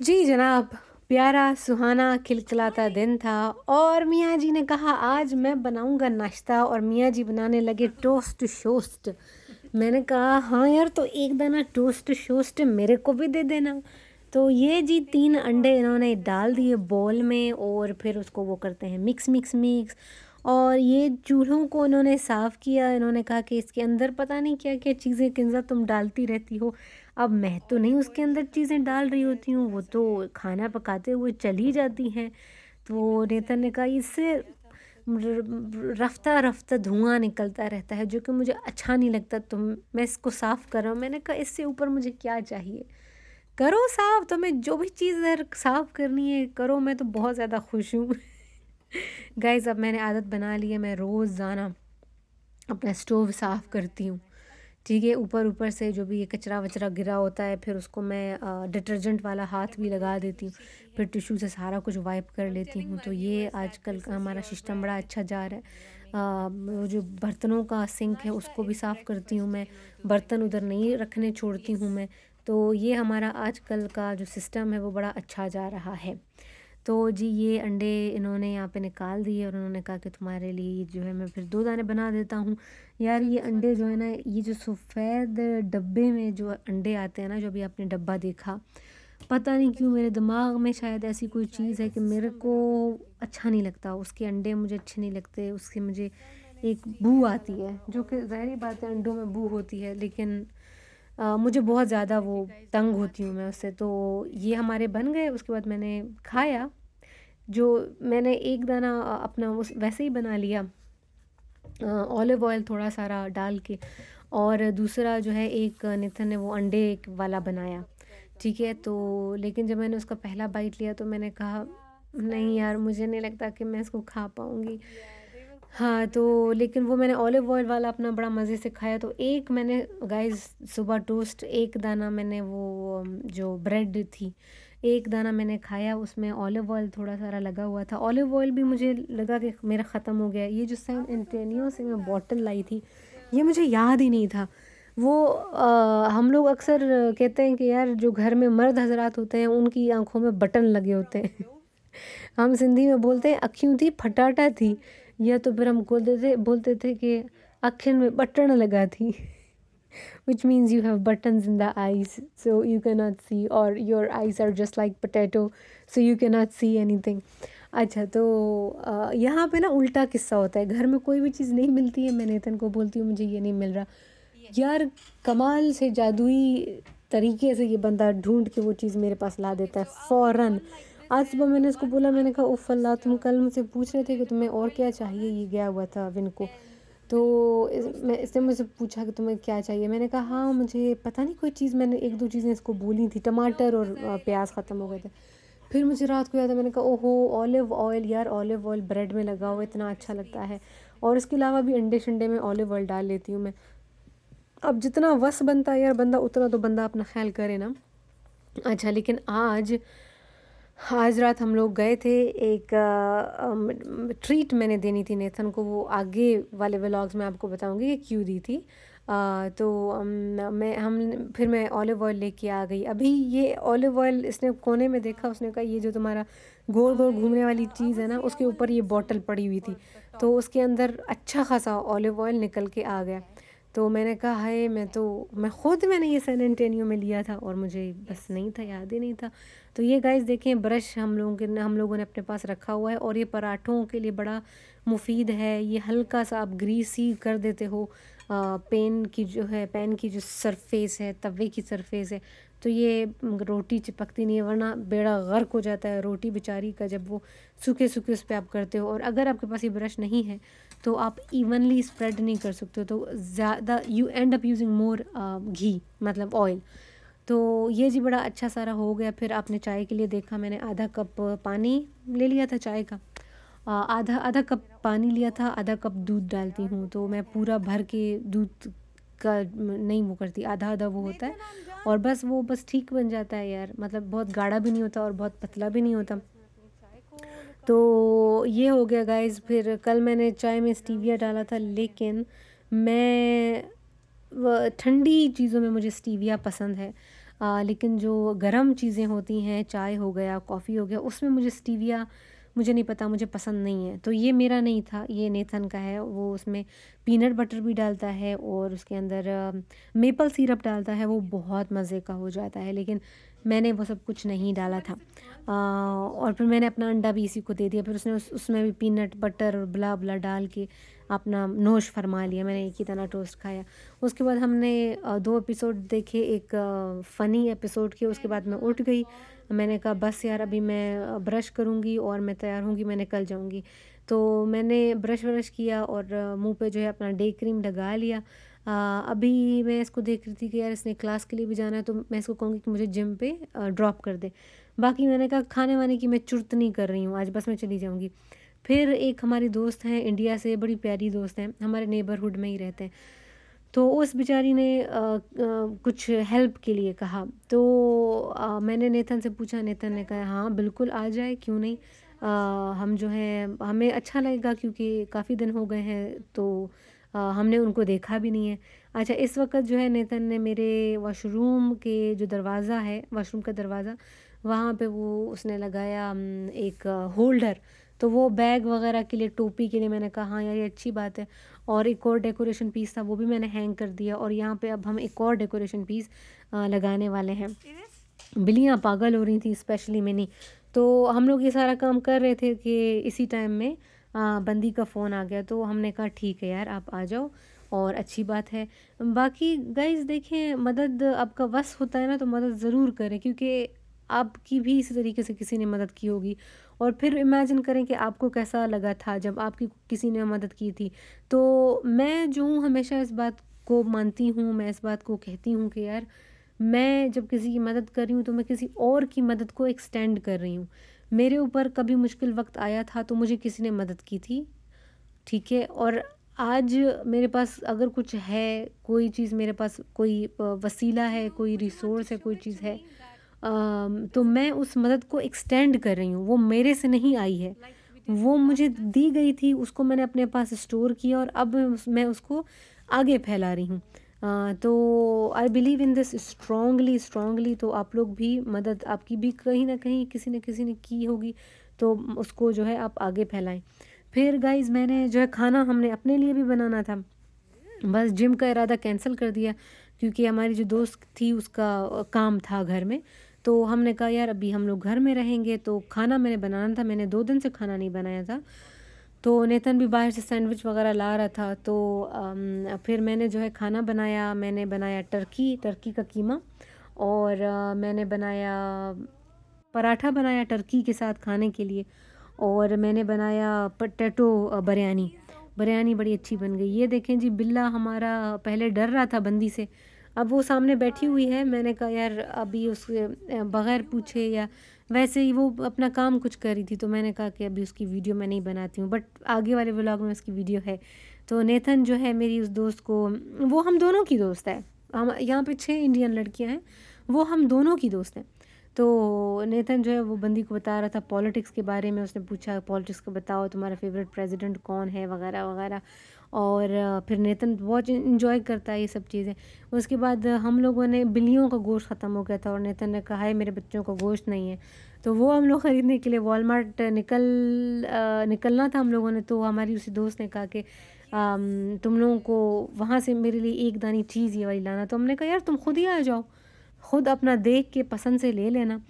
जी जनाब, प्यारा सुहाना खिलखिलाता दिन था और मियाँ जी ने कहा आज मैं बनाऊँगा नाश्ता और मियाँ जी बनाने लगे टोस्ट शोस्ट। मैंने कहा हाँ यार, तो एक दाना टोस्ट शोस्ट मेरे को भी दे देना। तो ये जी 3 अंडे इन्होंने डाल दिए बोल में और फिर उसको वो करते हैं मिक्स मिक्स मिक्स। और ये चूल्हों को इन्होंने साफ़ किया। इन्होंने कहा कि इसके अंदर पता नहीं क्या-क्या चीज़ें किन्जा तुम डालती रहती हो। अब मैं तो नहीं उसके अंदर चीज़ें डाल रही होती हूँ, वो तो खाना पकाते हुए चली जाती हैं। तो नेतन ने कहा इससे रफ्ता-रफ्ता धुआँ निकलता रहता है जो कि मुझे अच्छा नहीं लगता, तो मैं इसको साफ़ कर रहा हूँ। मैंने कहा इससे ऊपर मुझे क्या चाहिए? करो साफ़, तुम्हें जो भी चीज़ अगर साफ़ करनी है करो, मैं तो बहुत ज़्यादा खुश हूँ। गाइज़ अब मैंने आदत बना ली है, मैं रोज़ाना अपना स्टोव साफ़ करती हूँ। ठीक है, ऊपर-ऊपर से जो भी ये कचरा-वचरा गिरा होता है फिर उसको मैं डिटर्जेंट वाला हाथ भी लगा देती हूँ। फिर टिश्यू से सारा कुछ वाइप कर लेती हूँ। तो ये आजकल का हमारा सिस्टम बड़ा अच्छा जा रहा है। वो जो बर्तनों का सिंक है उसको भी साफ़ करती हूँ मैं, बर्तन उधर नहीं रखने छोड़ती हूँ मैं। तो ये हमारा आजकल का जो सिस्टम है वो बड़ा अच्छा जा रहा है। तो जी ये अंडे इन्होंने यहाँ पे निकाल दिए और उन्होंने कहा कि तुम्हारे लिए जो है मैं फिर 2 दाने बना देता हूँ। यार ये अंडे जो है ना, ये जो सफ़ेद डब्बे में जो अंडे आते हैं ना, जो अभी आपने डब्बा देखा, पता नहीं क्यों मेरे दिमाग में शायद ऐसी कोई चीज़ है कि मेरे को अच्छा नहीं लगता, उसके अंडे मुझे अच्छे नहीं लगते, उससे मुझे एक बू आती है, जो कि ज़ाहिर-सी बात है अंडों में बू होती है, लेकिन मुझे बहुत ज़्यादा वो तंग होती हूँ मैं उससे। तो ये हमारे बन गए, उसके बाद मैंने खाया। जो मैंने एक दाना अपना उस वैसे ही बना लिया, ऑलिव ऑयल थोड़ा सारा डाल के, और दूसरा जो है एक नितिन ने वो अंडे वाला बनाया। ठीक है, तो लेकिन जब मैंने उसका पहला बाइट लिया तो मैंने कहा नहीं यार, मुझे नहीं लगता कि मैं इसको खा पाऊँगी। हाँ, तो लेकिन वो मैंने ऑलिव ऑयल वाला अपना बड़ा मज़े से खाया। तो एक मैंने गाइस सुबह टोस्ट एक दाना मैंने वो जो ब्रेड थी, एक दाना मैंने खाया, उसमें ऑलिव ऑयल थोड़ा सारा लगा हुआ था। ऑलिव ऑयल भी मुझे लगा कि मेरा ख़त्म हो गया है। ये जो सैन एंटोनियो से मैं बॉटल लाई थी, ये मुझे याद ही नहीं था। वो हम लोग अक्सर कहते हैं कि यार जो घर में मर्द हज़रात होते हैं उनकी आँखों में बटन लगे होते हैं। हम सिंधी में बोलते हैं अखियूं थी फटाटा थी, या तो फिर हम बोलते थे कि अखियन में बटन लगा थी। which means you have buttons in the eyes so you cannot see, or your eyes are just like potato so you cannot see anything. अच्छा, तो यहाँ पे ना उल्टा किस्सा होता है, घर में कोई भी चीज़ नहीं मिलती है, मैं नेतन को बोलती हूँ मुझे ये नहीं मिल रहा। यार कमाल से जादुई तरीके से ये बंदा ढूँढ के वो चीज़ मेरे पास ला देता है फ़ौरन। आज सुबह मैंने उसको बोला, मैंने कहा उफ़ अल्लाह, तुम कल मुझसे पूछ रहे थे कि तुम्हें और क्या चाहिए, ये गया हुआ था विन को। तो इसने मुझसे पूछा कि तुम्हें क्या चाहिए? मैंने कहा हाँ, मुझे पता नहीं कोई चीज़, मैंने 1-2 चीज़ें इसको बोली थी, टमाटर और प्याज़ ख़त्म हो गए थे। फिर मुझे रात को याद है, मैंने कहा ओहो! ऑलिव ऑयल, यार ऑलिव ऑयल ब्रेड में लगा हुआ इतना अच्छा लगता है, और इसके अलावा भी अंडे-शंडे में ऑलिव ऑयल डाल लेती हूँ मैं। अब जितना वस बनता है यार बंदा, उतना तो बंदा अपना ख़्याल करे ना। अच्छा, लेकिन आज आज रात हम लोग गए थे, एक ट्रीट मैंने देनी थी नेथन को, वो आगे वाले व्लॉग्स में आपको बताऊंगी कि क्यों दी थी। तो मैं ऑलिव ऑयल लेके आ गई। अभी ये ऑलिव ऑयल इसने कोने में देखा, उसने कहा ये जो तुम्हारा गोल गोल घूमने वाली चीज़ है ना, उसके ऊपर ये बॉटल पड़ी हुई थी, तो उसके अंदर अच्छा खासा ऑलिव ऑयल निकल के आ गया। तो मैंने कहा हाय, मैंने ये सैन एंटोनियो में लिया था और मुझे बस नहीं था, याद ही नहीं था। तो ये गाइस देखें, ब्रश हम लोगों ने अपने पास रखा हुआ है, और ये पराठों के लिए बड़ा मुफीद है। ये हल्का सा आप ग्रीस ही कर देते हो पैन की जो सरफेस है, तवे की सरफेस है, तो ये रोटी चिपकती नहीं है, वरना बेड़ा गर्क हो जाता है रोटी बेचारी का जब वो सूखे सूखे उस पर आप करते हो। और अगर आपके पास ये ब्रश नहीं है तो आप इवनली स्प्रेड नहीं कर सकते हो, तो ज़्यादा you end up using more ghee, मतलब ऑयल। तो ये जी बड़ा अच्छा सारा हो गया। फिर आपने चाय के लिए देखा, मैंने आधा कप पानी ले लिया था चाय का, आधा आधा कप पानी लिया था, आधा कप दूध डालती हूँ, तो मैं पूरा भर के दूध का नहीं वो करती, आधा आधा वो होता है, और बस वो बस ठीक बन जाता है यार, मतलब बहुत गाढ़ा भी नहीं होता और बहुत पतला भी नहीं होता। तो ये हो गया गाइस। फिर कल मैंने चाय में स्टीविया डाला था, लेकिन मैं ठंडी चीज़ों में मुझे स्टीविया पसंद है। लेकिन जो गरम चीज़ें होती हैं, चाय हो गया, कॉफ़ी हो गया, उसमें मुझे स्टीविया मुझे नहीं पता, मुझे पसंद नहीं है। तो ये मेरा नहीं था, ये नेथन का है। वो उसमें पीनट बटर भी डालता है और उसके अंदर मेपल सिरप डालता है, वो बहुत मज़े का हो जाता है। लेकिन मैंने वो सब कुछ नहीं डाला था। और फिर मैंने अपना अंडा भी इसी को दे दिया। फिर उसने उसमें भी पीनट बटर और ब्ला ब्ला डाल के अपना नोश फरमा लिया। मैंने एक ही तना टोस्ट खाया। उसके बाद हमने 2 एपिसोड देखे, एक फ़नी एपिसोड के, उसके बाद मैं उठ गई। मैंने कहा बस यार, अभी मैं ब्रश करूँगी और मैं तैयार होंगी, मैं निकल जाऊँगी। तो मैंने ब्रश व्रश किया और मुँह पे जो है अपना डे क्रीम लगा लिया। अभी मैं इसको देख रही थी कि यार इसने क्लास के लिए भी जाना है, तो मैं इसको कहूँगी कि मुझे जिम पे ड्रॉप कर दे। बाकी मैंने कहा खाने वाने की मैं चुर्त नहीं कर रही हूँ, आज बस मैं चली जाऊँगी। फिर एक हमारी दोस्त हैं इंडिया से, बड़ी प्यारी दोस्त हैं, हमारे नेबरहुड में ही रहते हैं। तो उस बेचारी ने कुछ हेल्प के लिए कहा। तो मैंने नेथन से पूछा, नेथन ने कहा हाँ बिल्कुल आ जाए, क्यों नहीं। हम जो है हमें अच्छा लगेगा क्योंकि काफ़ी दिन हो गए हैं, तो हमने उनको देखा भी नहीं है। अच्छा, इस वक्त जो है नेथन ने मेरे वॉशरूम के जो दरवाज़ा है, वॉशरूम का दरवाज़ा, वहाँ पे वो उसने लगाया एक होल्डर। तो वो बैग वगैरह के लिए, टोपी के लिए। मैंने कहा हाँ यार ये अच्छी बात है। और एक और डेकोरेशन पीस था, वो भी मैंने हैंग कर दिया। और यहाँ पे अब हम एक और डेकोरेशन पीस लगाने वाले हैं। बिल्लियाँ पागल हो रही थी, स्पेशली मिनी। तो हम लोग ये सारा काम कर रहे थे कि इसी टाइम में बंदी का फ़ोन आ गया। तो हमने कहा ठीक है यार, आप आ जाओ और अच्छी बात है। बाकी गाइज़ देखें, मदद आपका वस होता है ना, तो मदद ज़रूर करें, क्योंकि आपकी भी इसी तरीके से किसी ने मदद की होगी। और फिर इमेजिन करें कि आपको कैसा लगा था जब आपकी किसी ने मदद की थी। तो मैं जो हूँ हमेशा इस बात को मानती हूँ, मैं इस बात को कहती हूँ कि यार मैं जब किसी की मदद कर रही हूँ तो मैं किसी और की मदद को एक्सटेंड कर रही हूँ। मेरे ऊपर कभी मुश्किल वक़्त आया था तो मुझे किसी ने मदद की थी, ठीक है? और आज मेरे पास अगर कुछ है, कोई चीज़ मेरे पास, कोई वसीला है, कोई रिसोर्स है, कोई चीज़ है, तो मैं उस मदद को एक्सटेंड कर रही हूँ। वो मेरे से नहीं आई है, वो मुझे दी गई थी, उसको मैंने अपने पास स्टोर किया और अब मैं उसको आगे फैला रही हूँ। तो I believe in this strongly strongly. तो आप लोग भी, मदद आपकी भी कहीं ना कहीं किसी न किसी ने की होगी, तो उसको जो है आप आगे फैलाएं। फिर गाइज़ मैंने जो है खाना हमने अपने लिए भी बनाना था, बस जिम का इरादा कैंसिल कर दिया क्योंकि हमारी जो दोस्त थी उसका काम था घर में। तो हमने कहा यार अभी हम लोग घर में रहेंगे, तो खाना मैंने बनाना था, मैंने 2 दिन से खाना नहीं बनाया था। तो नेतन भी बाहर से सैंडविच वगैरह ला रहा था। तो फिर मैंने जो है खाना बनाया। मैंने बनाया टर्की का कीमा। और मैंने बनाया पराठा, बनाया टर्की के साथ खाने के लिए। और मैंने बनाया पोटैटो बिरयानी। बिरयानी बड़ी अच्छी बन गई। ये देखें जी, बिल्ला हमारा पहले डर रहा था बंदी से, अब वो सामने बैठी हुई है। मैंने कहा यार अभी उसके बगैर पूछे या वैसे ही वो अपना काम कुछ कर रही थी, तो मैंने कहा कि अभी उसकी वीडियो मैं नहीं बनाती हूँ, बट आगे वाले व्लॉग में उसकी वीडियो है। तो नेथन जो है मेरी उस दोस्त को, वो हम दोनों की दोस्त है। हम यहाँ पे 6 इंडियन लड़कियाँ हैं, वो हम दोनों की दोस्त हैं। तो नेथन जो है वो बंदी को बता रहा था पॉलिटिक्स के बारे में। उसने पूछा पॉलिटिक्स का बताओ, तुम्हारा फेवरेट प्रेसिडेंट कौन है, वगैरह वगैरह। और फिर नेथन बहुत इन्जॉय करता है ये सब चीज़ें। उसके बाद हम लोगों ने, बिल्लियों का गोश्त ख़त्म हो गया था और नेथन ने कहा है मेरे बच्चों का गोश्त नहीं है। तो वो हम लोग ख़रीदने के लिए वॉलमार्ट निकलना था हम लोगों ने। तो हमारी उसी दोस्त ने कहा कि तुम लोगों को वहाँ से मेरे लिए एक दानी चीज़ ये वाली लाना। तो हमने कहा यार तुम खुद ही आ जाओ, खुद अपना देख के पसंद से ले लेना।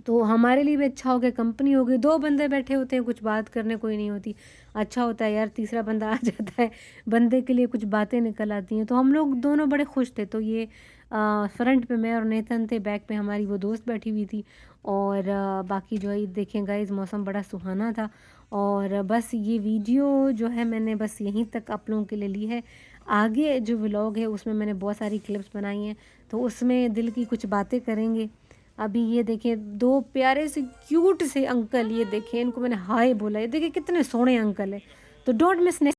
तो हमारे लिए भी अच्छा हो गया, कंपनी हो गई। 2 बंदे बैठे होते हैं, कुछ बात करने कोई नहीं होती, अच्छा होता है यार तीसरा बंदा आ जाता है, बंदे के लिए कुछ बातें निकल आती हैं। तो हम लोग दोनों बड़े खुश थे। तो ये फ्रंट पे मैं और नेतन थे, बैक पे हमारी वो दोस्त बैठी हुई थी। और बाकी जो है देखें गाइस, मौसम बड़ा सुहाना था। और बस ये वीडियो जो है मैंने बस यहीं तक आप लोगों के लिए ली है। आगे जो व्लॉग है उसमें मैंने बहुत सारी क्लिप्स बनाई हैं, तो उसमें दिल की कुछ बातें करेंगे। अभी ये देखें 2 प्यारे से क्यूट से अंकल, ये देखें इनको मैंने हाय बोला, ये देखिए कितने सोहने अंकल है। तो डोंट मिस